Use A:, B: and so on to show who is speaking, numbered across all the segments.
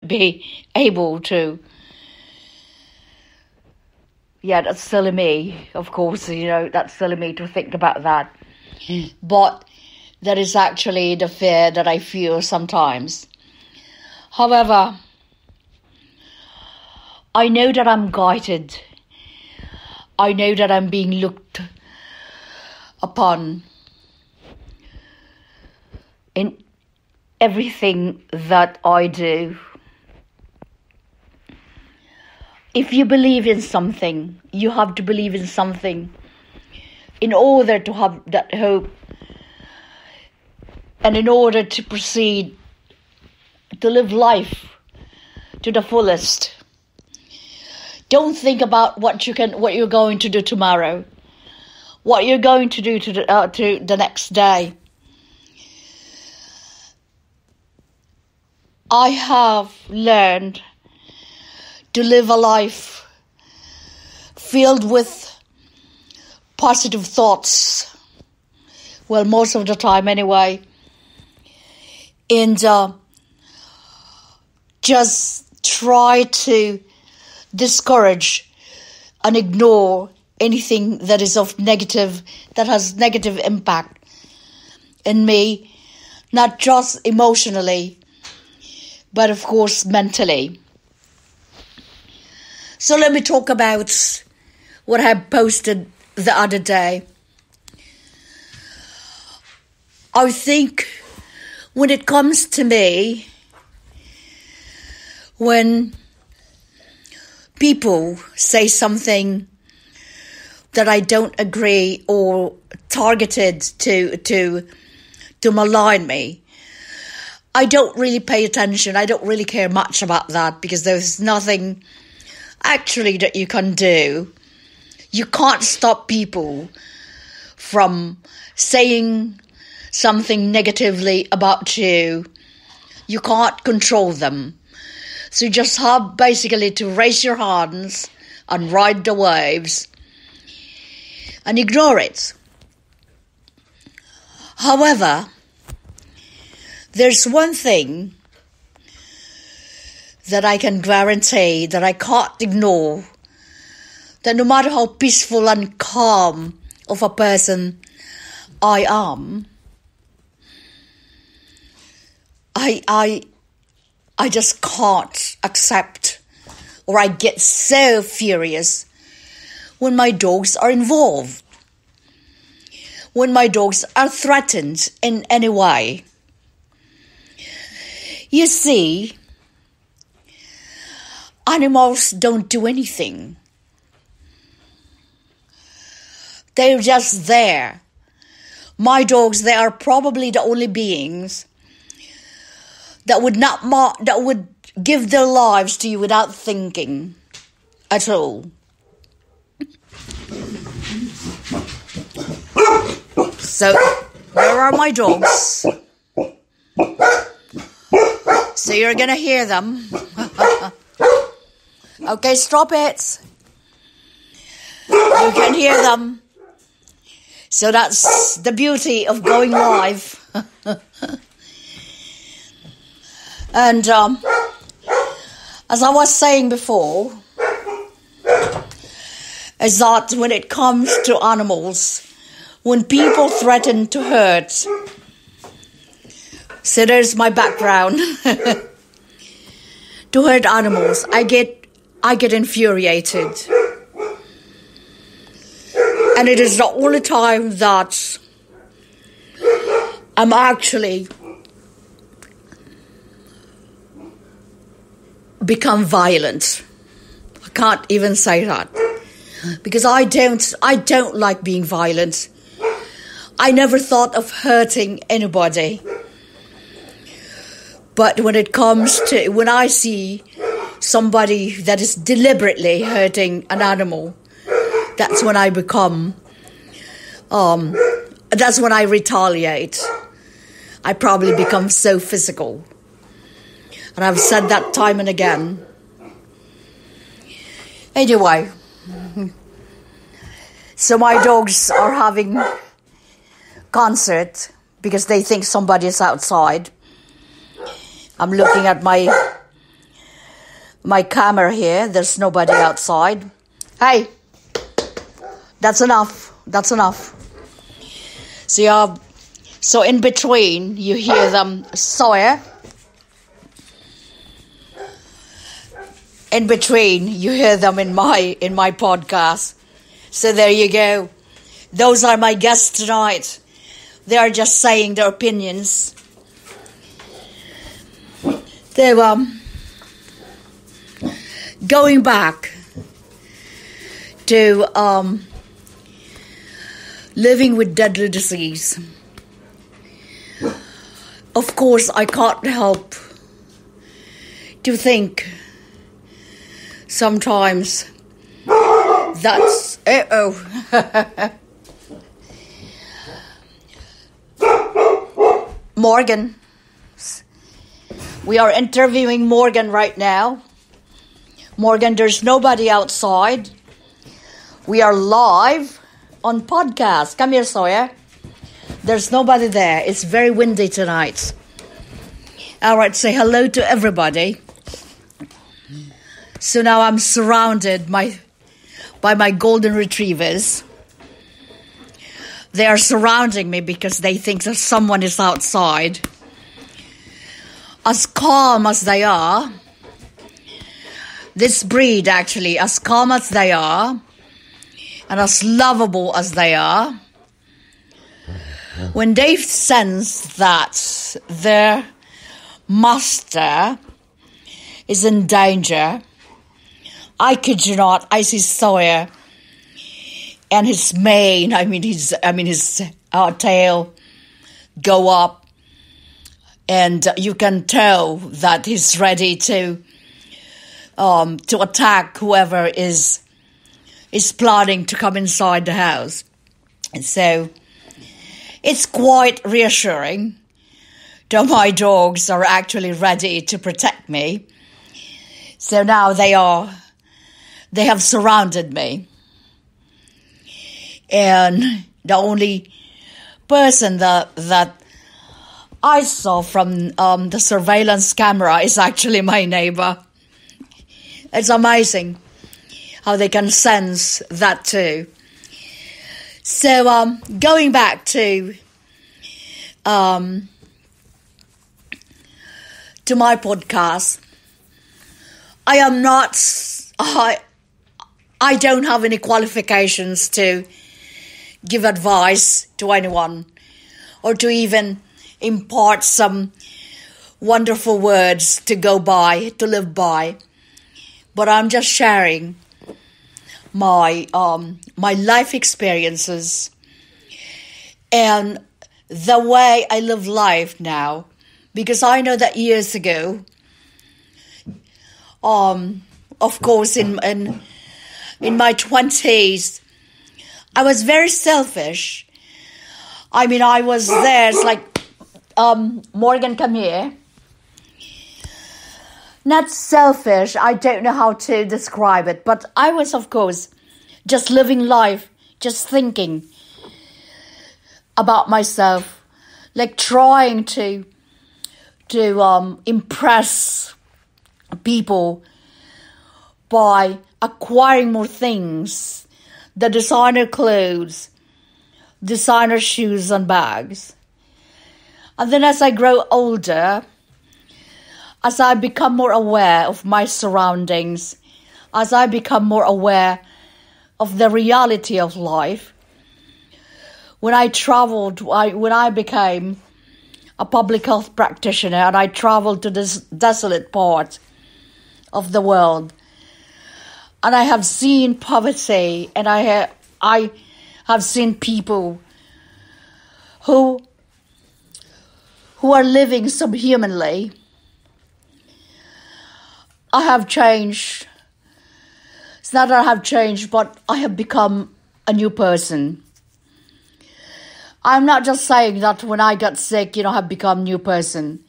A: be able to. Yeah, that's silly me, of course, that's silly me to think about that. But that is actually the fear that I feel sometimes. However, I know that I'm guided. I know that I'm being looked upon in everything that I do. If you believe in something, you have to believe in something in order to have that hope and in order to proceed to live life to the fullest. Don't think about what you're going to do tomorrow, what you're going to do to the next day. I have learned to live a life filled with positive thoughts. Well, most of the time anyway. And just try to discourage and ignore anything that is that has negative impact in me, not just emotionally, but of course mentally. So let me talk about what I posted the other day. I think when it comes to me, when people say something that I don't agree or targeted to malign me, I don't really pay attention. I don't really care much about that because there's nothing actually that you can do. You can't stop people from saying something negatively about you. You can't control them. So you just have basically to raise your hardens and ride the waves and ignore it. However, there's one thing that I can guarantee that I can't ignore, that no matter how peaceful and calm of a person I am, I just can't accept, or I get so furious when my dogs are involved, when my dogs are threatened in any way. You see, animals don't do anything. They're just there. My dogs, they are probably the only beings that would give their lives to you without thinking at all. So, there are my dogs. So you're gonna hear them. Okay, stop it. You can hear them. So that's the beauty of going live. And as I was saying before, is that when it comes to animals, when people threaten to hurt, so there's my background, to hurt animals, I get infuriated. And it is the only time that I'm actually become violent. I can't even say that because I don't like being violent. I never thought of hurting anybody. But when I see somebody that is deliberately hurting an animal, that's when I become, that's when I retaliate. I probably become so physical. And I've said that time and again. Anyway, so my dogs are having concert because they think somebody is outside. I'm looking at my my camera here. There's nobody outside. Hey, that's enough. That's enough. So in between, you hear them, Sawyer. In between, you hear them in my podcast. So there you go. Those are my guests tonight. They are just saying their opinions. They going back to living with deadly disease. Of course, I can't help to think sometimes that's Morgan. We are interviewing Morgan right now. Morgan, there's nobody outside. We are live on podcast. Come here, Sawyer. There's nobody there. It's very windy tonight. All right, say hello to everybody. So now I'm surrounded by my golden retrievers. They are surrounding me because they think that someone is outside. As calm as they are, this breed actually, as calm as they are, and as lovable as they are, when they sense that their master is in danger, I kid you not, I see Sawyer and his mane, his tail go up, and you can tell that he's ready to attack whoever is plotting to come inside the house. And so it's quite reassuring that my dogs are actually ready to protect me. So now they have surrounded me. And the only person that I saw from the surveillance camera is actually my neighbor. It's amazing how they can sense that too. So going back to my podcast, I don't have any qualifications to give advice to anyone or to even impart some wonderful words to go by, to live by. But I'm just sharing my life experiences and the way I live life now, because I know that years ago, of course, in my 20s, I was very selfish. I was there. It's like, Morgan, come here. Not selfish. I don't know how to describe it, but I was, of course, just living life, just thinking about myself, like trying to impress people by acquiring more things, the designer clothes, designer shoes and bags. And then as I grow older, as I become more aware of my surroundings, as I become more aware of the reality of life, when I became a public health practitioner and I traveled to this desolate part of the world, and I have seen poverty, and I have seen people who are living subhumanly, I have changed. It's not that I have changed, but I have become a new person. I'm not just saying that when I got sick, I have become a new person,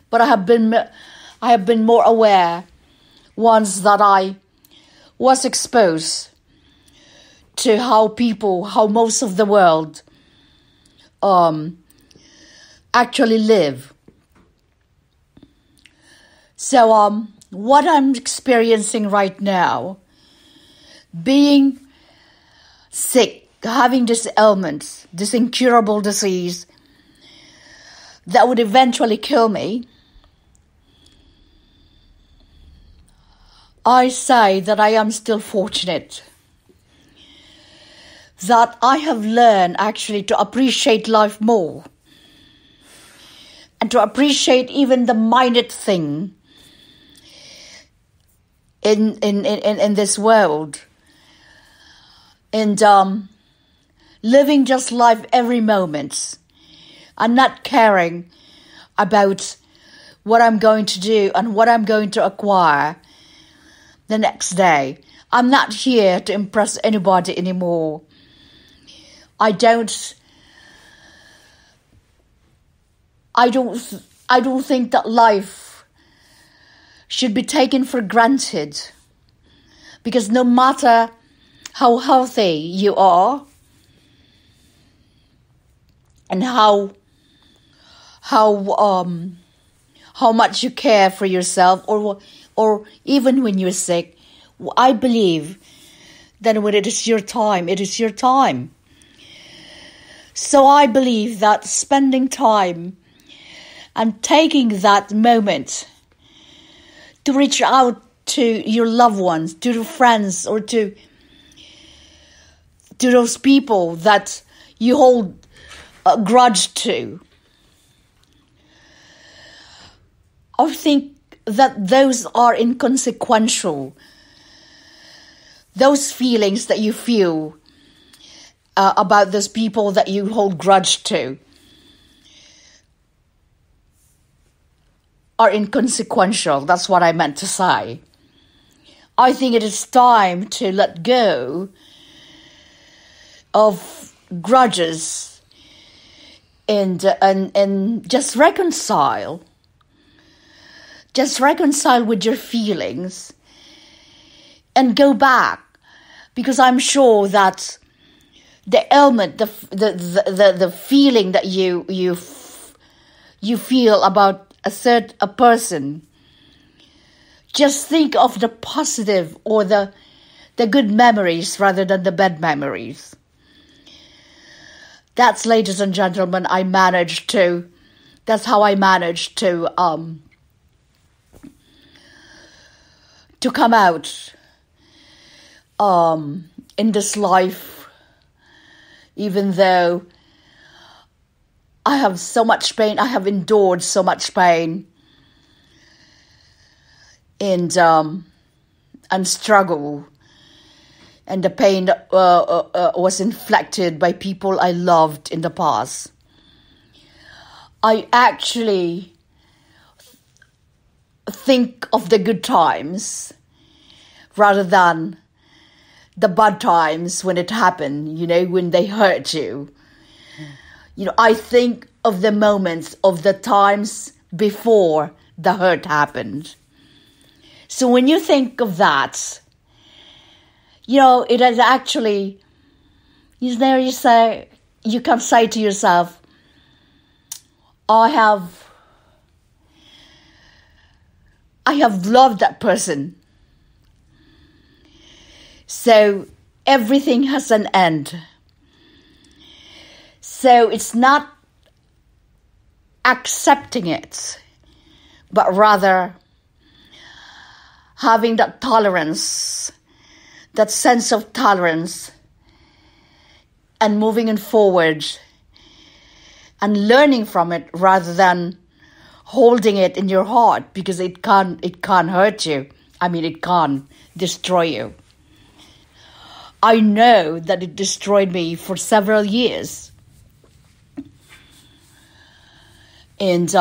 A: but I have been more aware once that I was exposed to how most of the world actually live. So what I'm experiencing right now, being sick, having this ailment, this incurable disease that would eventually kill me, I say that I am still fortunate that I have learned actually to appreciate life more and to appreciate even the minute thing in this world, and living just life every moment and not caring about what I'm going to do and what I'm going to acquire the next day. I'm not here to impress anybody anymore. I don't think that life should be taken for granted, because no matter how healthy you are and how much you care for yourself, or even when you're sick, I believe that when it is your time, it is your time. So I believe that spending time and taking that moment to reach out to your loved ones, to your friends, or to those people that you hold a grudge to, I think that those are inconsequential. Those feelings that you feel about those people that you hold grudge to are inconsequential. That's what I meant to say. I think it is time to let go of grudges and just reconcile. Just reconcile with your feelings and go back, because I'm sure that the ailment, the feeling that you feel about a person, just think of the positive or the good memories rather than the bad memories. That's, ladies and gentlemen, that's how I managed to come out in this life, even though I have so much pain. I have endured so much pain and struggle, and the pain that was inflicted by people I loved in the past. I actually think of the good times rather than the bad times when it happened, when they hurt you. I think of the moments of the times before the hurt happened. So when you think of that, it is actually, you can say to yourself, I have loved that person. So everything has an end. So it's not accepting it, but rather having that tolerance, that sense of tolerance, and moving it forward and learning from it rather than holding it in your heart, because it can't hurt you. It can't destroy you. I know that it destroyed me for several years. And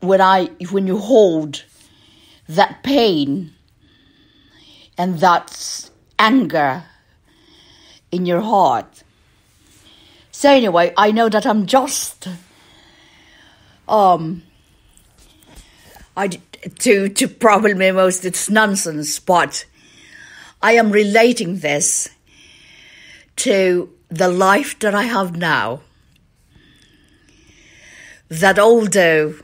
A: when you hold that pain and that anger in your heart. So anyway, I know that I'm just to probably most it's nonsense, but I am relating this to the life that I have now. That although